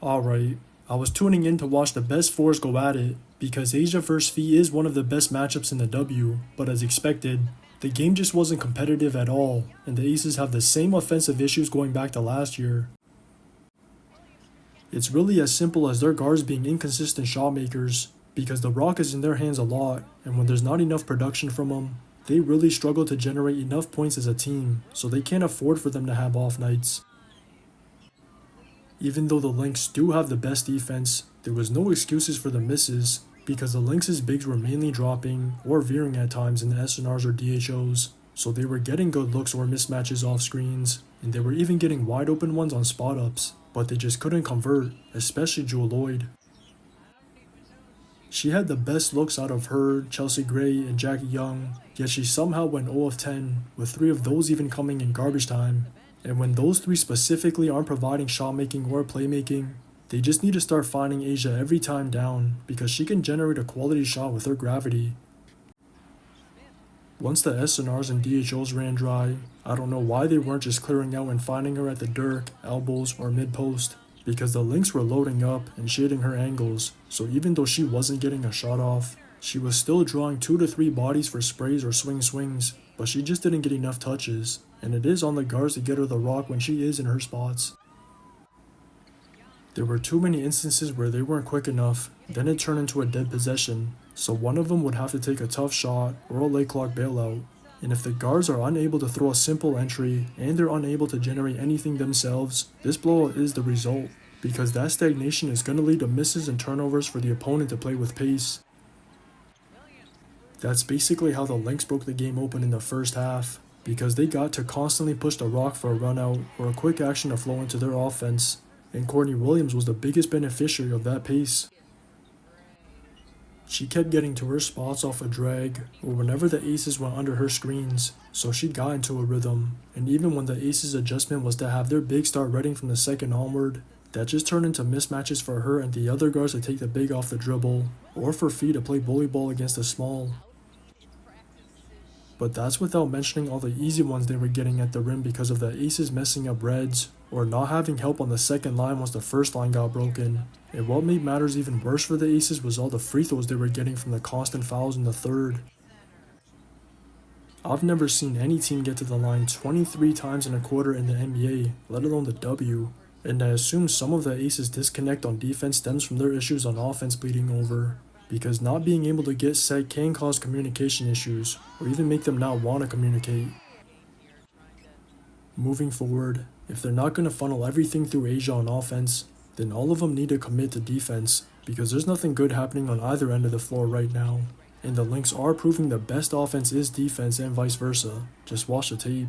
Alright, I was tuning in to watch the best fours go at it, because Asia vs Fee is one of the best matchups in the W, but as expected, the game just wasn't competitive at all, and the Aces have the same offensive issues going back to last year. It's really as simple as their guards being inconsistent shot makers, because the rock is in their hands a lot, and when there's not enough production from them, they really struggle to generate enough points as a team, so they can't afford for them to have off nights. Even though the Lynx do have the best defense, there was no excuses for the misses, because the Lynx's bigs were mainly dropping or veering at times in the SNRs or DHOs, so they were getting good looks or mismatches off screens, and they were even getting wide open ones on spot ups, but they just couldn't convert, especially Jewel Lloyd. She had the best looks out of her, Chelsea Gray, and Jackie Young, yet she somehow went 0 of 10, with 3 of those even coming in garbage time. And when those 3 specifically aren't providing shot making or playmaking, they just need to start finding Asia every time down, because she can generate a quality shot with her gravity. Once the SNRs and DHOs ran dry, I don't know why they weren't just clearing out and finding her at the Dirk, elbows, or mid post, because the Lynx were loading up and shading her angles, so even though she wasn't getting a shot off, she was still drawing 2 to 3 bodies for sprays or swings, but she just didn't get enough touches, and it is on the guards to get her the rock when she is in her spots. There were too many instances where they weren't quick enough, then it turned into a dead possession, so one of them would have to take a tough shot or a late clock bailout, and if the guards are unable to throw a simple entry and they're unable to generate anything themselves, this blowout is the result, because that stagnation is going to lead to misses and turnovers for the opponent to play with pace. That's basically how the Lynx broke the game open in the first half, because they got to constantly push the rock for a run out or a quick action to flow into their offense, and Courtney Williams was the biggest beneficiary of that pace. She kept getting to her spots off a drag or whenever the Aces went under her screens, so she got into a rhythm, and even when the Aces' adjustment was to have their big start reading from the second onward, that just turned into mismatches for her and the other guards to take the big off the dribble, or for Fee to play bully ball against the small. But that's without mentioning all the easy ones they were getting at the rim because of the Aces messing up reds, or not having help on the second line once the first line got broken. And what made matters even worse for the Aces was all the free throws they were getting from the constant fouls in the third. I've never seen any team get to the line 23 times in a quarter in the NBA, let alone the W, and I assume some of the Aces' disconnect on defense stems from their issues on offense bleeding over, because not being able to get set can cause communication issues, or even make them not want to communicate. Moving forward, if they're not going to funnel everything through Asia on offense, then all of them need to commit to defense, because there's nothing good happening on either end of the floor right now, and the Lynx are proving the best offense is defense and vice versa. Just watch the tape.